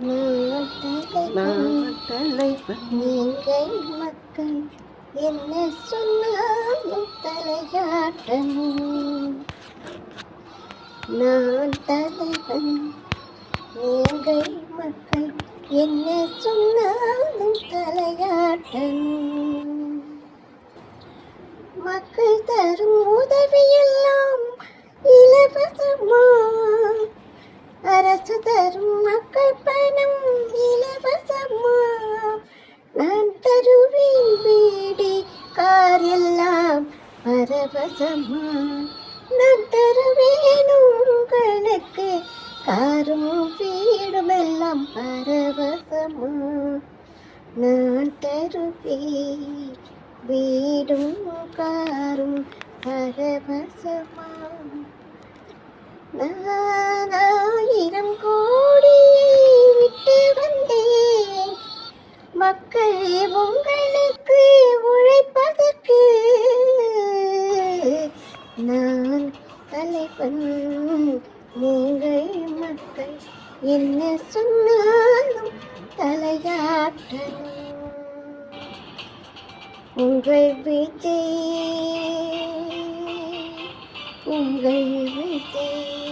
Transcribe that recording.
நான் தலைவன். நீங்கள் மக்கள் என்ன சொன்னாலும் தலையாட்டணும். நான் தலைவன். நீங்கள் மக்கள் என்ன சொன்னாலும் தலையாட்டணும். மக்கள் தரும் உதவியெல்லாம் இலவசமா, அரசு தரும் மக்கள் பணம் இலவசமா. நான் தருவேன் வீடு கார் எல்லாம் பரவசமா. நான் தருவேன் உங்களுக்கு காரும் வீடும் எல்லாம் பரவசமா. நான் தருவேன் வீடும் காரும் பரவசமா. நான் 1000 கோடியை விட்டு வந்தேன் மக்கள் உங்களுக்கு உழைப்பதற்கு. நான் தலைவன். நீங்கள் மக்கள் என்ன சொன்னாலும் தலையாட்டணும். உங்கள் விஜய், உங்கள் விஜய்.